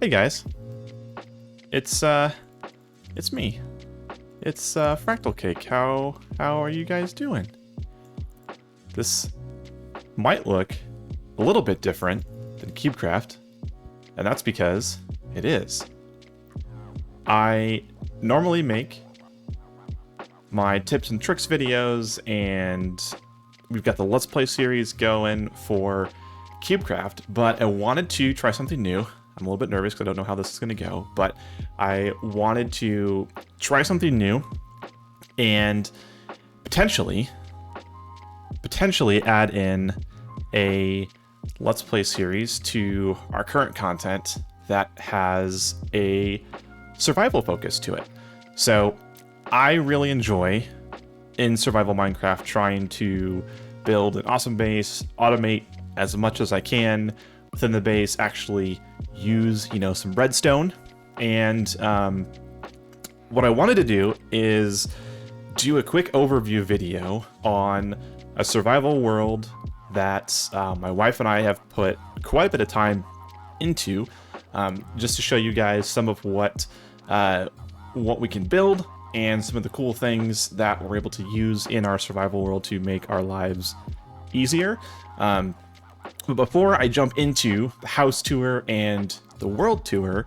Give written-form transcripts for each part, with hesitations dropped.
Hey guys, it's me. It's Fractal Cake. How are you guys doing? This might look a little bit different than CubeCraft, and that's because it is. I normally make my tips and tricks videos, and we've got the Let's Play series going for CubeCraft, but I wanted to try something new. I'm a little bit nervous because I don't know how this is going to go, but I wanted to try something new and potentially add in a Let's Play series to our current content that has a survival focus to it. So I really enjoy in survival Minecraft trying to build an awesome base, automate as much as I can within the base, actually use, some redstone. And what I wanted to do is do a quick overview video on a survival world that my wife and I have put quite a bit of time into, just to show you guys some of what we can build and some of the cool things that we're able to use in our survival world to make our lives easier. But before I jump into the house tour and the world tour,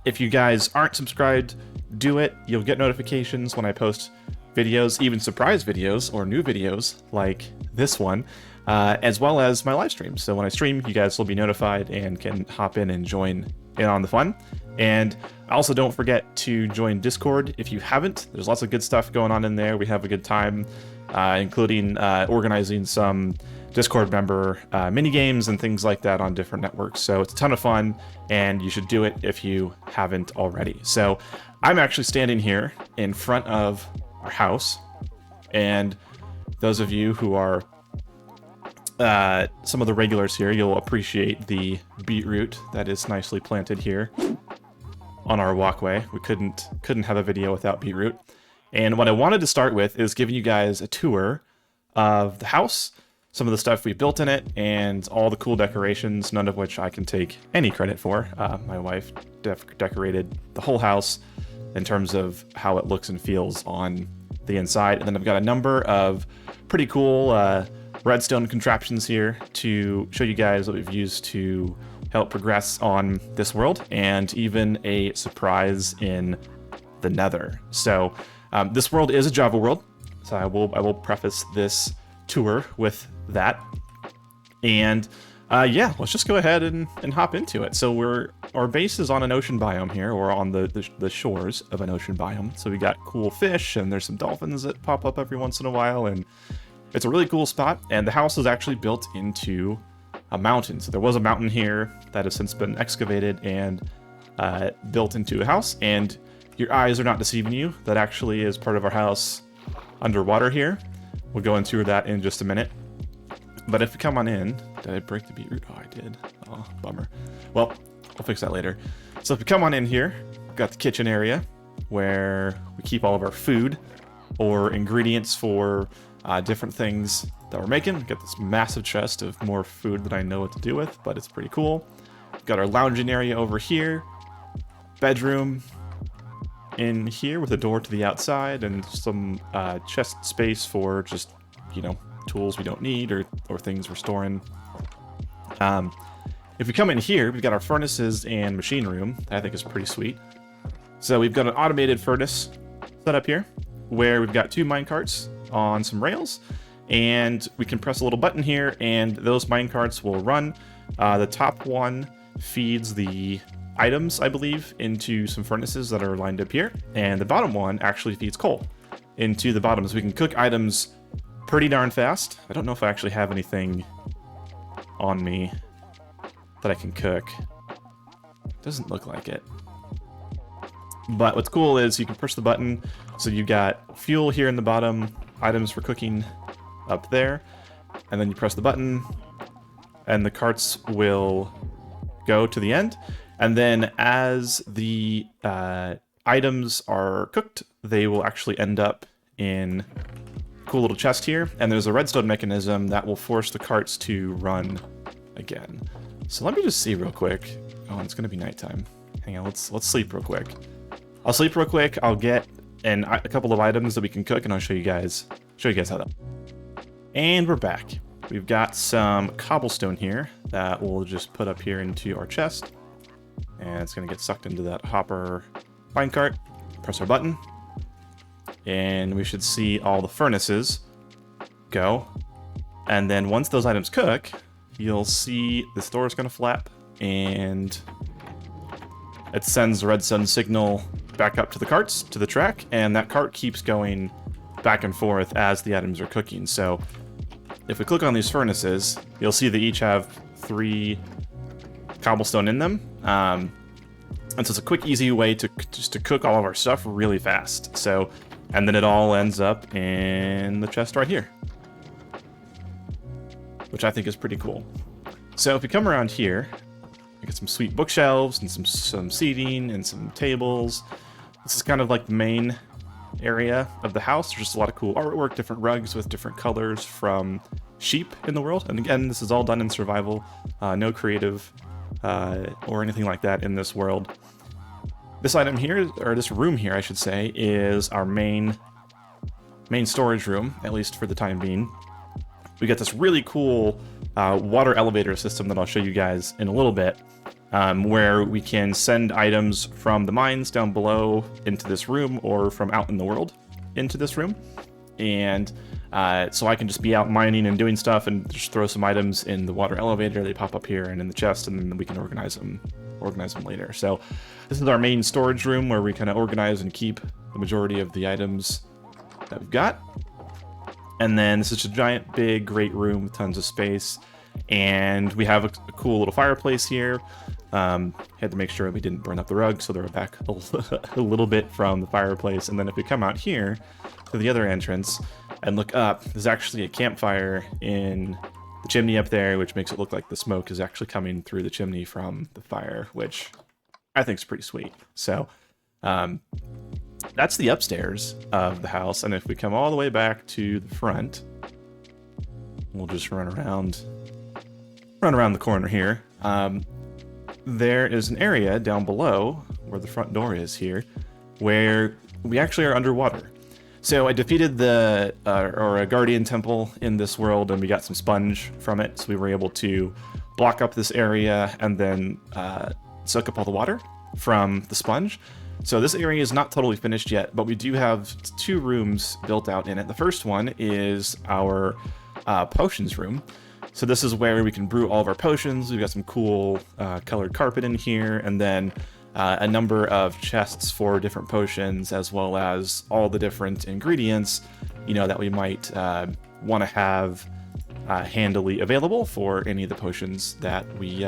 if you guys aren't subscribed, do it. You'll get notifications when I post videos, even surprise videos or new videos like this one, as well as my live streams. So when I stream, you guys will be notified and can hop in and join in on the fun. And also don't forget to join Discord if you haven't. There's lots of good stuff going on in there. We have a good time, including organizing some Discord member mini games and things like that on different networks. So it's a ton of fun, and you should do it if you haven't already. So I'm actually standing here in front of our house, and those of you who are some of the regulars here, you'll appreciate the beetroot that is nicely planted here on our walkway. We couldn't have a video without beetroot. And what I wanted to start with is giving you guys a tour of the house, some of the stuff we built in it, and all the cool decorations, none of which I can take any credit for. My wife decorated the whole house in terms of how it looks and feels on the inside. And then I've got a number of pretty cool redstone contraptions here to show you guys what we've used to help progress on this world, and even a surprise in the Nether. So this world is a Java world, so I will preface this tour with that. And yeah, let's just go ahead and hop into it. So our base is on an ocean biome here, or on the shores of an ocean biome. So we got cool fish, and there's some dolphins that pop up every once in a while, and it's a really cool spot. And the house is actually built into a mountain. So there was a mountain here that has since been excavated and built into a house. And your eyes are not deceiving you. That actually is part of our house underwater here. We'll go into that in just a minute. But if you come on in, did I break the beetroot? Oh, I did. Oh, bummer. Well, I'll fix that later. So if you come on in here, we've got the kitchen area where we keep all of our food or ingredients for different things that we're making. We've got this massive chest of more food that I know what to do with, but it's pretty cool. We've got our lounging area over here, bedroom in here with a door to the outside, and some chest space for just, tools we don't need or things we're storing. If we come in here, we've got our furnaces and machine room that I think is pretty sweet. So we've got an automated furnace set up here where we've got 2 minecarts on some rails, and we can press a little button here and those minecarts will run. The top one feeds the items, I believe, into some furnaces that are lined up here, and the bottom one actually feeds coal into the bottom, so we can cook items pretty darn fast. I don't know if I actually have anything on me that I can cook. Doesn't look like it. But what's cool is you can push the button, so you've got fuel here in the bottom, items for cooking up there, and then you press the button and the carts will go to the end. And then as the items are cooked, they will actually end up in a cool little chest here. And there's a redstone mechanism that will force the carts to run again. So let me just see real quick. Oh, it's gonna be nighttime. Hang on, let's sleep real quick. I'll sleep real quick. I'll get a couple of items that we can cook, and I'll show you guys how that. And we're back. We've got some cobblestone here that we'll just put up here into our chest, and it's gonna get sucked into that hopper minecart. Press our button, and we should see all the furnaces go. And then once those items cook, you'll see this door is gonna flap, and it sends a redstone signal back up to the carts, to the track, and that cart keeps going back and forth as the items are cooking. So if we click on these furnaces, you'll see they each have 3 cobblestone in them. And so it's a quick, easy way to cook all of our stuff really fast. So, and then it all ends up in the chest right here, which I think is pretty cool. So if we come around here, we get some sweet bookshelves and some seating and some tables. This is kind of like the main area of the house. There's just a lot of cool artwork, different rugs with different colors from sheep in the world. And again, this is all done in survival, no creative or anything like that in this world. This item here, or this room here, I should say, is our main storage room, at least for the time being. We got this really cool water elevator system that I'll show you guys in a little bit, where we can send items from the mines down below into this room, or from out in the world into this room. And so I can just be out mining and doing stuff and just throw some items in the water elevator. They pop up here and in the chest, and then we can organize them later. So this is our main storage room where we kind of organize and keep the majority of the items that we've got. And then this is a giant, big, great room with tons of space. And we have a cool little fireplace here. Had to make sure we didn't burn up the rug, so they're back a little bit from the fireplace. And then if we come out here to the other entrance and look up, there's actually a campfire in the chimney up there, which makes it look like the smoke is actually coming through the chimney from the fire, which I think is pretty sweet. So that's the upstairs of the house. And if we come all the way back to the front, we'll just run around the corner here. There is an area down below where the front door is here, where we actually are underwater. So I defeated a guardian temple in this world, and we got some sponge from it. So we were able to block up this area and then soak up all the water from the sponge. So this area is not totally finished yet, but we do have 2 rooms built out in it. The first one is our potions room. So this is where we can brew all of our potions. We've got some cool colored carpet in here, and then a number of chests for different potions, as well as all the different ingredients, that we might want to have handily available for any of the potions that we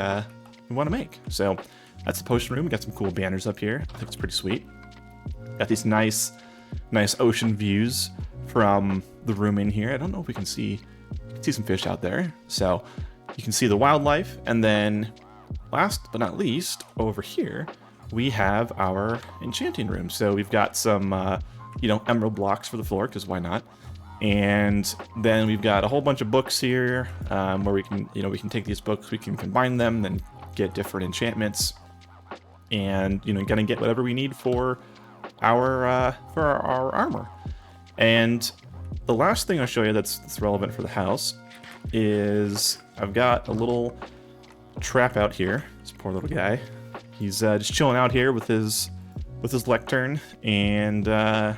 want to make. So that's the potion room. We got some cool banners up here. I think it's pretty sweet. Got these nice ocean views from the room in here. I don't know if we can see some fish out there. So you can see the wildlife. And then last but not least, over here, we have our enchanting room. So we've got some, emerald blocks for the floor, because why not? And then we've got a whole bunch of books here, where we can take these books, we can combine them, then get different enchantments, and gonna get whatever we need for our armor. And the last thing I'll show you that's relevant for the house is I've got a little trap out here. This poor little guy. He's just chilling out here with his lectern, and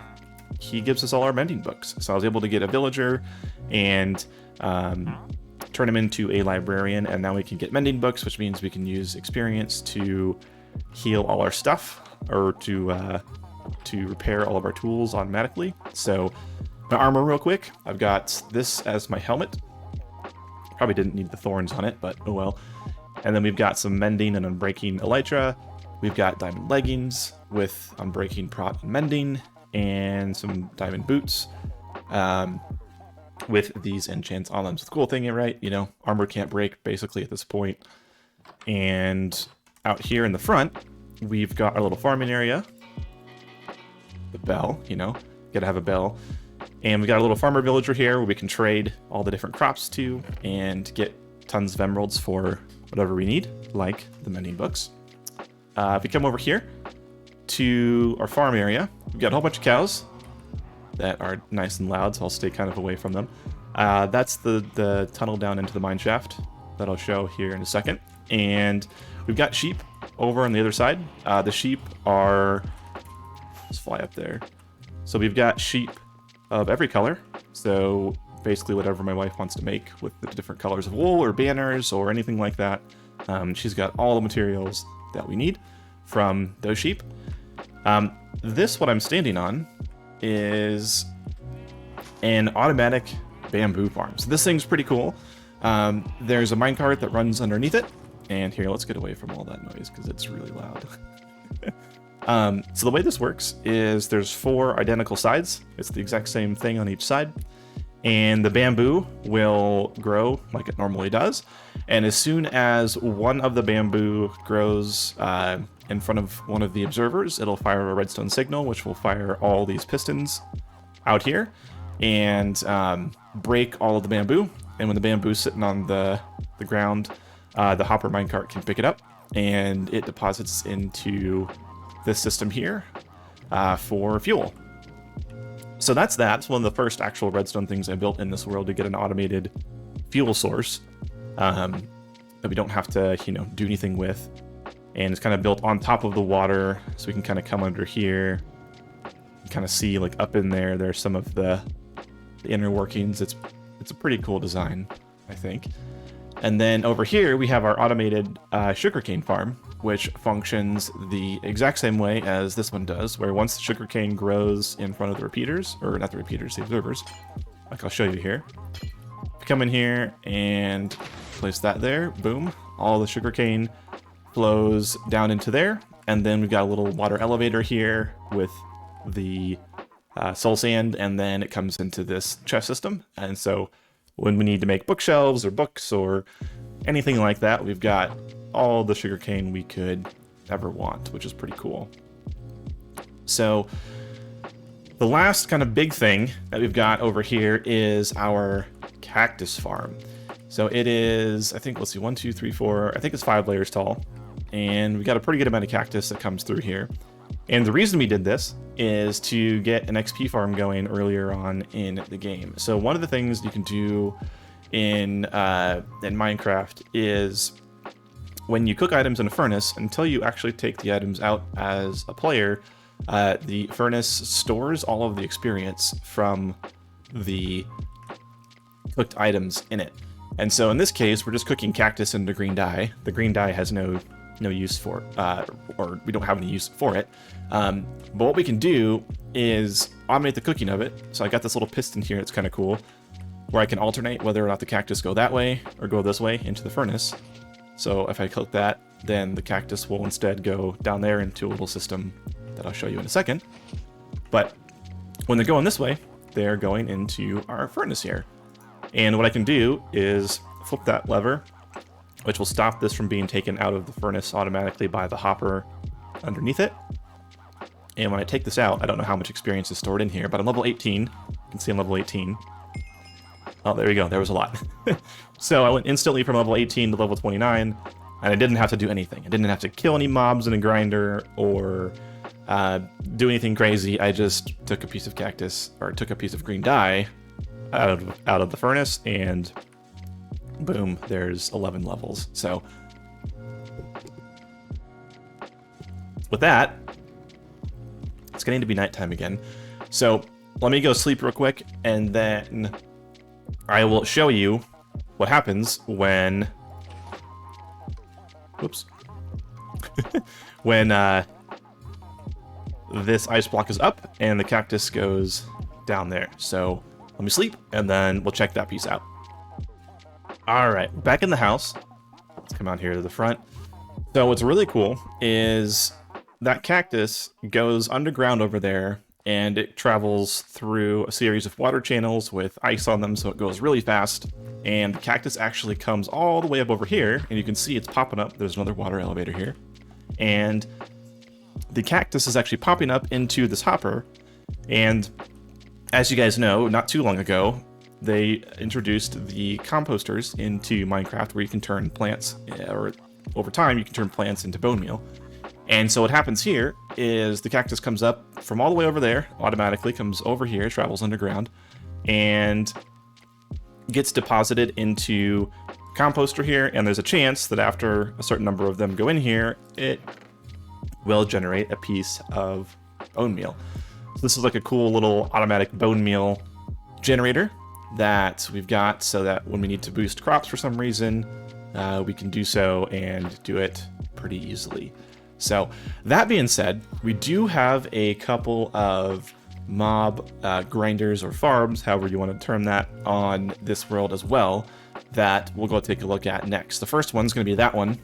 he gives us all our mending books. So I was able to get a villager and turn him into a librarian, and now we can get mending books, which means we can use experience to heal all our stuff, or to repair all of our tools automatically. So my armor real quick, I've got this as my helmet. Probably didn't need the thorns on it, but oh well. And then we've got some mending and unbreaking elytra. We've got diamond leggings with unbreaking, prot, and mending, and some diamond boots with these enchants on them. So the cool thing, right? Armor can't break basically at this point. And out here in the front, we've got our little farming area. The bell, gotta have a bell. And we got a little farmer villager here where we can trade all the different crops to and get tons of emeralds for whatever we need, like the mending books. If we come over here to our farm area, we've got a whole bunch of cows that are nice and loud, so I'll stay kind of away from them. That's the tunnel down into the mine shaft that I'll show here in a second. And we've got sheep over on the other side. The sheep are... Let's fly up there. So we've got sheep of every color. So basically whatever my wife wants to make with the different colors of wool or banners or anything like that. She's got all the materials that we need from those sheep. This, what I'm standing on, is an automatic bamboo farm. So this thing's pretty cool. There's a minecart that runs underneath it. And here, let's get away from all that noise because it's really loud. So the way this works is there's 4 identical sides. It's the exact same thing on each side. And the bamboo will grow like it normally does. And as soon as one of the bamboo grows in front of one of the observers, it'll fire a redstone signal, which will fire all these pistons out here and break all of the bamboo. And when the bamboo's sitting on the ground, the hopper minecart can pick it up and it deposits into this system here for fuel. So that's that. It's one of the first actual redstone things I built in this world to get an automated fuel source that we don't have to, do anything with. And it's kind of built on top of the water, so we can kind of come under here and kind of see, like, up in there, there's some of the inner workings. It's a pretty cool design, I think. And then over here, we have our automated sugarcane farm, which functions the exact same way as this one does, where once the sugarcane grows in front of the repeaters, or not the repeaters, the observers, like I'll show you here. If you come in here and place that there, boom, all the sugarcane flows down into there. And then we've got a little water elevator here with the soul sand, and then it comes into this chest system. And so when we need to make bookshelves or books or anything like that, we've got all the sugarcane we could ever want, which is pretty cool. So the last kind of big thing that we've got over here is our cactus farm. So it is, I think, let's see, 1, 2, 3, 4, I think it's 5 layers tall. And we got a pretty good amount of cactus that comes through here. And the reason we did this is to get an XP farm going earlier on in the game. So one of the things you can do in Minecraft is when you cook items in a furnace, until you actually take the items out as a player, the furnace stores all of the experience from the cooked items in it. And so in this case, we're just cooking cactus into green dye. The green dye has no use for it, or we don't have any use for it. But what we can do is automate the cooking of it. So I got this little piston here, it's kind of cool, where I can alternate whether or not the cactus go that way or go this way into the furnace. So if I click that, then the cactus will instead go down there into a little system that I'll show you in a second. But when they're going this way, they're going into our furnace here. And what I can do is flip that lever, which will stop this from being taken out of the furnace automatically by the hopper underneath it. And when I take this out, I don't know how much experience is stored in here, but I'm level 18. You can see I'm level 18. Oh, there we go. There was a lot. So I went instantly from level 18 to level 29, and I didn't have to do anything. I didn't have to kill any mobs in a grinder or do anything crazy. I just took a piece of cactus, or took a piece of green dye out of the furnace, and boom, there's 11 levels. So with that, it's getting to be nighttime again. So let me go sleep real quick, and then I will show you what happens when... Whoops. When this ice block is up and the cactus goes down there. So let me sleep, and then we'll check that piece out. Alright, back in the house. Let's come out here to the front. So what's really cool is that cactus goes underground over there, and it travels through a series of water channels with ice on them, so it goes really fast. And the cactus actually comes all the way up over here, and you can see it's popping up. There's another water elevator here. And the cactus is actually popping up into this hopper. And as you guys know, not too long ago, they introduced the composters into Minecraft, where you can turn plants, or over time you can turn plants into bone meal. And so what happens here is the cactus comes up from all the way over there, automatically comes over here, travels underground, and gets deposited into composter here, and there's a chance that after a certain number of them go in here, it will generate a piece of bone meal. So this is like a cool little automatic bone meal generator that we've got, so that when we need to boost crops for some reason, we can do so and do it pretty easily. So that being said, we do have a couple of mob grinders or farms, however you want to term that, on this world as well, that we'll go take a look at next. The first one's going to be that one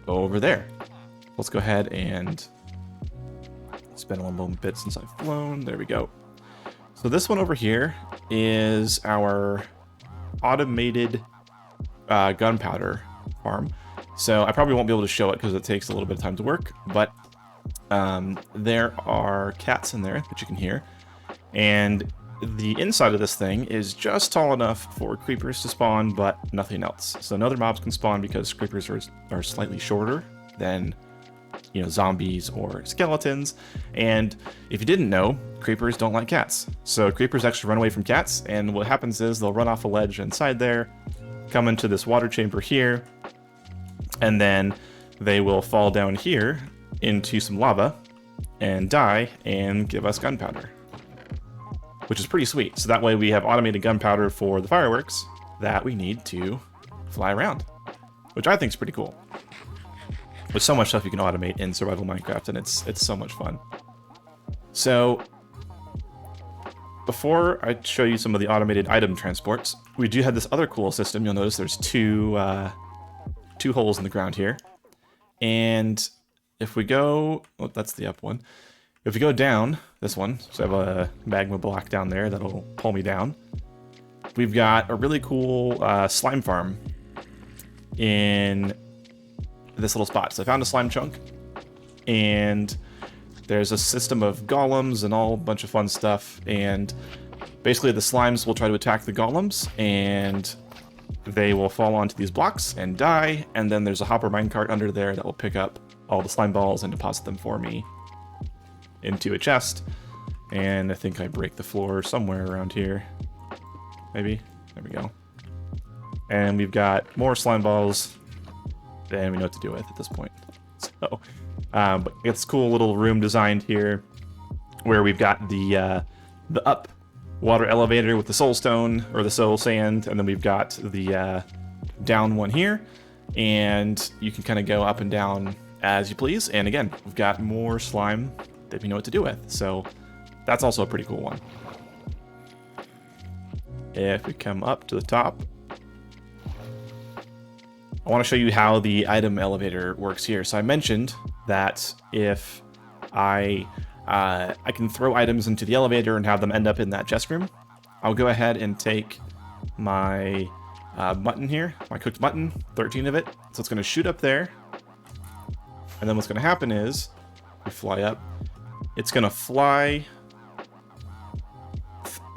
over there. Let's go ahead and it's been a little bit since I've flown. There we go. So this one over here is our automated gunpowder farm. So I probably won't be able to show it because it takes a little bit of time to work, but there are cats in there that you can hear. And the inside of this thing is just tall enough for creepers to spawn, but nothing else. So no other mobs can spawn because creepers are slightly shorter than, you know, zombies or skeletons. And if you didn't know, creepers don't like cats. So creepers actually run away from cats, and what happens is they'll run off a ledge inside there, come into this water chamber here, and then they will fall down here into some lava and die and give us gunpowder, which is pretty sweet. So that way we have automated gunpowder for the fireworks that we need to fly around, which I think is pretty cool. There's so much stuff you can automate in survival Minecraft, and it's so much fun. So before I show you some of the automated item transports, we do have this other cool system. You'll notice there's two holes in the ground here. And if we go, oh, that's the up one. If we go down this one, so I have a magma block down there that'll pull me down. We've got a really cool slime farm in this little spot. So I found a slime chunk, and there's a system of golems and all a bunch of fun stuff. And basically the slimes will try to attack the golems, and they will fall onto these blocks and die, and then there's a hopper minecart under there that will pick up all the slime balls and deposit them for me into a chest. And I think I break the floor somewhere around here. Maybe. There we go. And we've got more slime balls than we know what to do with at this point. So, but it's a cool little room designed here where we've got the up water elevator with the soul stone or the soul sand, and then we've got the down one here, and you can kind of go up and down as you please. And again, we've got more slime that we know what to do with, so that's also a pretty cool one. If we come up to the top, I want to show you how the item elevator works here. So I mentioned that if I can throw items into the elevator and have them end up in that chest room, I'll go ahead and take my mutton here, my cooked mutton, 13 of it. So it's going to shoot up there. And then what's going to happen is we fly up. It's going to fly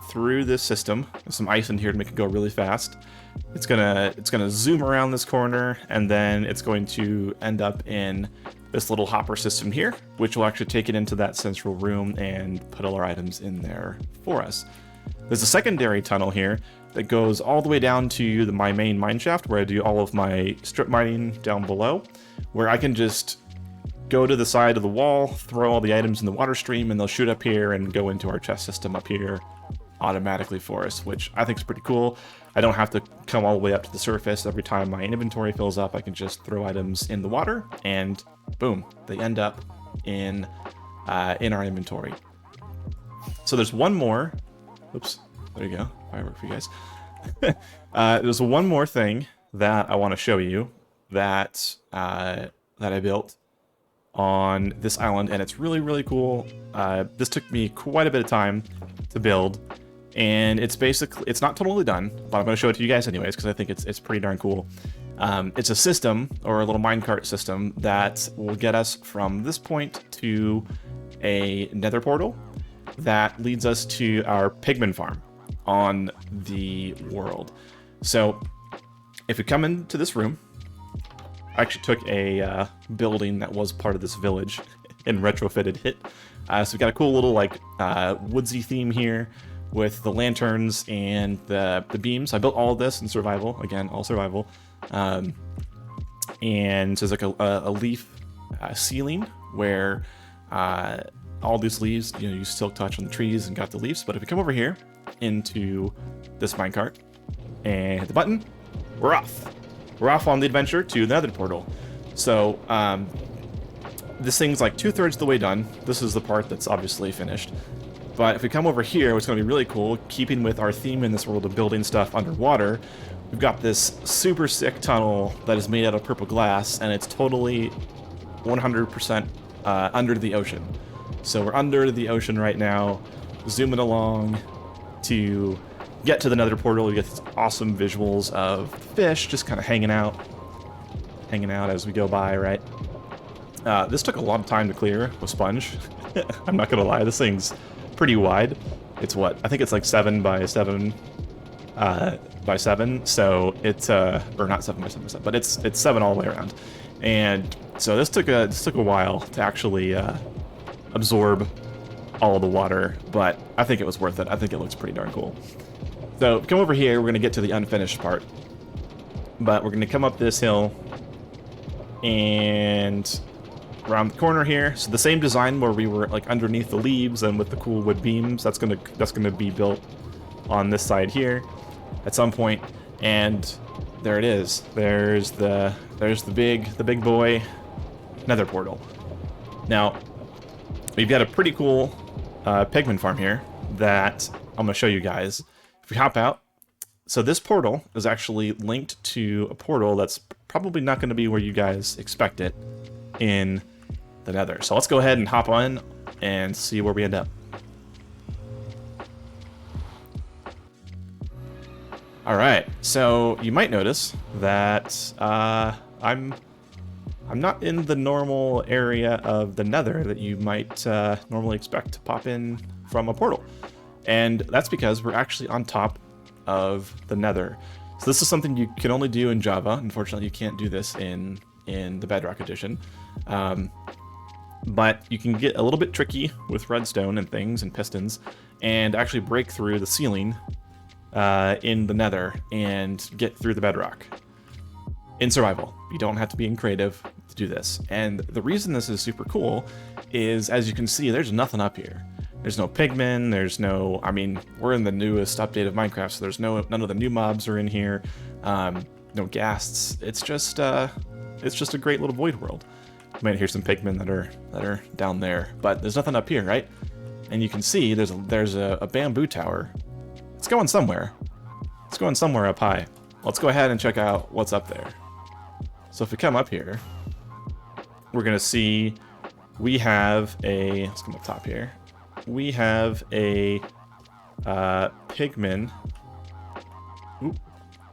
through this system. There's some ice in here to make it go really fast. It's gonna zoom around this corner, and then it's going to end up in this little hopper system here, which will actually take it into that central room and put all our items in there for us. There's a secondary tunnel here that goes all the way down to my main mine shaft, where I do all of my strip mining down below, where I can just go to the side of the wall, throw all the items in the water stream, and they'll shoot up here and go into our chest system up here automatically for us, which I think is pretty cool. I don't have to come all the way up to the surface. Every time my inventory fills up, I can just throw items in the water, and boom, they end up in our inventory. So there's one more. Oops, there you go. Firework for you guys. There's one more thing that I want to show you that I built on this island, and it's really, really cool. This took me quite a bit of time to build, and it's not totally done, but I'm going to show it to you guys anyways because I think it's pretty darn cool. It's a system, or a little minecart system, that will get us from this point to a nether portal that leads us to our pigman farm. on the world. So if we come into this room, I actually took a building that was part of this village and retrofitted it. So we got a cool little like woodsy theme here with the lanterns and the beams. I built all of this in survival, again, all survival. And so there's like a leaf ceiling where all these leaves, you know, you silk touch on the trees and got the leaves. But if we come over here into this minecart and hit the button, we're off. We're off on the adventure to the Nether portal. So this thing's like 2/3 of the way done. This is the part that's obviously finished. But if we come over here, what's going to be really cool, keeping with our theme in this world of building stuff underwater, we've got this super sick tunnel that is made out of purple glass, and it's totally 100% under the ocean. So we're under the ocean right now, zooming along to get to the Nether portal. We get these awesome visuals of fish just kind of hanging out as we go by, right? This took a long time to clear with sponge. I'm not gonna lie, this thing's pretty wide. It's what? I think it's like 7 by 7 by 7. So it's or not 7 by 7 by 7, but it's 7 all the way around. And so this took a while to actually absorb all of the water, but I think it was worth it. I think it looks pretty darn cool. So come over here, we're gonna get to the unfinished part, but we're gonna come up this hill and around the corner here. So the same design where we were like underneath the leaves and with the cool wood beams, that's gonna be built on this side here at some point. And there it is. There's the big boy Nether portal. Now we've got a pretty cool pigman farm here that I'm gonna show you guys. If we hop out, so this portal is actually linked to a portal that's probably not going to be where you guys expect it in the Nether. So let's go ahead and hop on and see where we end up. All right, so you might notice that I'm not in the normal area of the Nether that you might normally expect to pop in from a portal. And that's because we're actually on top of the Nether. So this is something you can only do in Java. Unfortunately, you can't do this in the Bedrock edition. But you can get a little bit tricky with redstone and things and pistons and actually break through the ceiling in the Nether and get through the Bedrock. In survival, you don't have to be in creative to do this. And the reason this is super cool is, as you can see, there's nothing up here. There's no pigmen, there's no, I mean, we're in the newest update of Minecraft, so there's none of the new mobs are in here, no ghasts. It's just a great little void world. You might hear some pigmen that are down there, but there's nothing up here, right? And you can see there's a bamboo tower. It's going somewhere. It's going somewhere up high. Let's go ahead and check out what's up there. So if we come up here, we're gonna see we have a, let's come up top here. We have a pigman. Oop.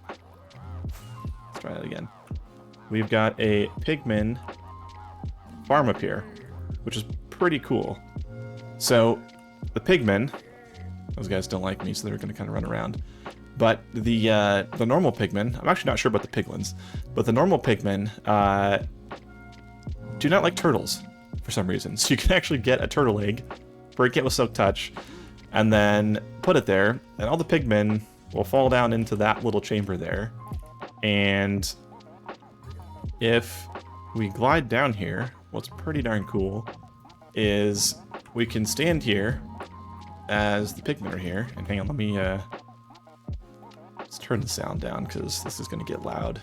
Let's try that again. We've got a pigman farm up here, which is pretty cool. So the pigmen, those guys don't like me, so they're going to kind of run around. But the normal pigmen, I'm actually not sure about the piglins, but the normal pigmen do not like turtles for some reason. So you can actually get a turtle egg, break it with silk touch, and then put it there, and all the pigmen will fall down into that little chamber there. And if we glide down here, what's pretty darn cool is we can stand here as the pigmen are here. And hang on, let me let's turn the sound down because this is going to get loud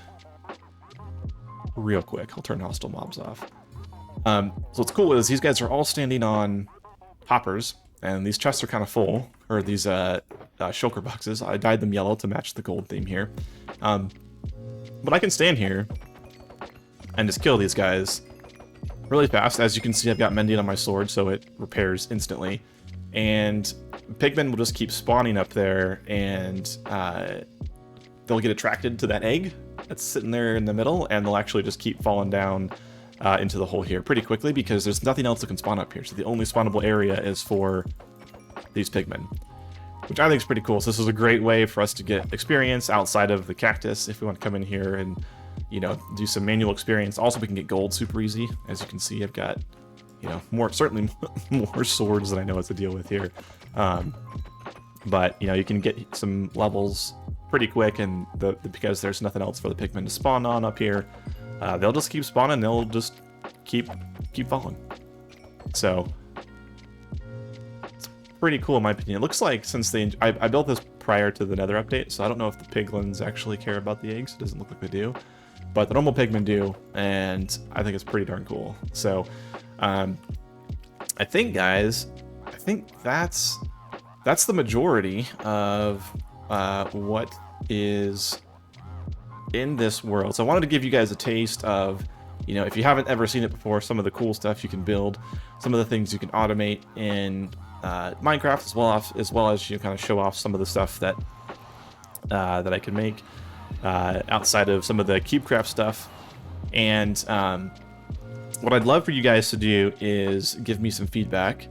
real quick. I'll turn hostile mobs off. So what's cool is these guys are all standing on hoppers, and these chests are kind of full, or these shulker boxes. I dyed them yellow to match the gold theme here. But I can stand here and just kill these guys really fast. As you can see, I've got mending on my sword, so it repairs instantly. And pigmen will just keep spawning up there, and they'll get attracted to that egg that's sitting there in the middle, and they'll actually just keep falling down into the hole here pretty quickly because there's nothing else that can spawn up here. So the only spawnable area is for these pigmen. which I think is pretty cool. So this is a great way for us to get experience outside of the cactus if we want to come in here and, you know, do some manual experience. Also, we can get gold super easy. As you can see, I've got, you know, certainly more swords than I know what to deal with here. But, you know, you can get some levels pretty quick, and because there's nothing else for the pigmen to spawn on up here, they'll just keep spawning. They'll just keep falling. So it's pretty cool in my opinion. It looks like since I built this prior to the Nether update, so I don't know if the piglins actually care about the eggs. It doesn't look like they do, but the normal pigmen do, and I think it's pretty darn cool. So I think, guys, that's the majority of what is in this world. So I wanted to give you guys a taste of, you know, if you haven't ever seen it before, some of the cool stuff you can build, some of the things you can automate in Minecraft, as well as you kind of show off some of the stuff that I can make outside of some of the CubeCraft stuff. And what I'd love for you guys to do is give me some feedback.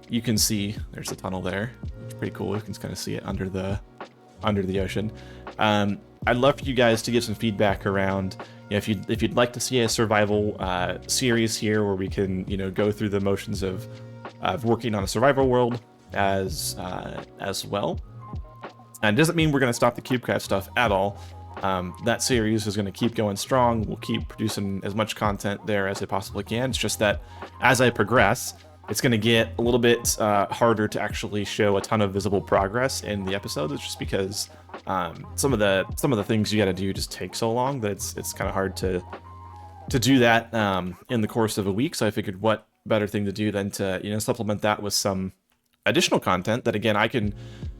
You can see there's a tunnel there. It's pretty cool. You can kind of see it under the ocean. I'd love for you guys to give some feedback around, you know, if you'd like to see a survival series here where we can, you know, go through the motions of working on a survival world as well. And it doesn't mean we're going to stop the CubeCraft stuff at all. That series is going to keep going strong. We'll keep producing as much content there as I possibly can. It's just that as I progress, it's going to get a little bit harder to actually show a ton of visible progress in the episodes. It's just because some of the things you got to do just take so long that it's kind of hard to do that in the course of a week. So I figured, what better thing to do than to, you know, supplement that with some additional content that, again, I can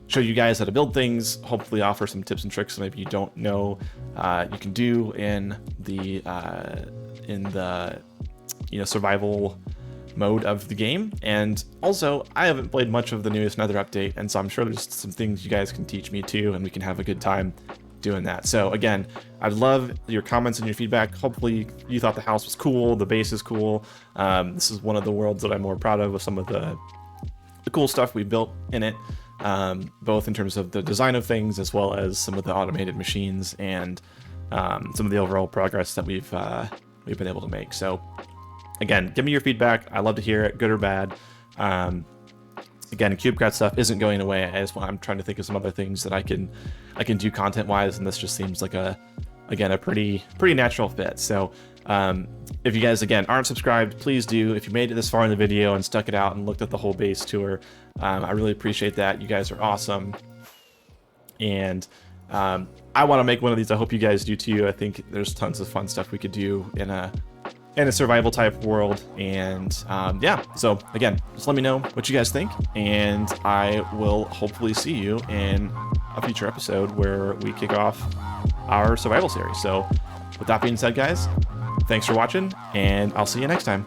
show you guys how to build things, hopefully offer some tips and tricks that maybe you don't know you can do in the you know, survival mode of the game. And also, I haven't played much of the newest Nether update, and so I'm sure there's some things you guys can teach me too, and we can have a good time doing that. So again, I'd love your comments and your feedback. Hopefully you thought the house was cool, the base is cool. This is one of the worlds that I'm more proud of, with some of the cool stuff we built in it, both in terms of the design of things as well as some of the automated machines and some of the overall progress that we've been able to make. So again, give me your feedback. I love to hear it, good or bad. Again, CubeCraft stuff isn't going away. I'm trying to think of some other things that I can do content-wise, and this just seems like a pretty natural fit. So if you guys, again, aren't subscribed, please do. If you made it this far in the video and stuck it out and looked at the whole base tour, I really appreciate that. You guys are awesome. And I want to make one of these. I hope you guys do too. I think there's tons of fun stuff we could do in a survival type world. And yeah, so again, just let me know what you guys think, and I will hopefully see you in a future episode where we kick off our survival series. So with that being said, guys, thanks for watching, and I'll see you next time.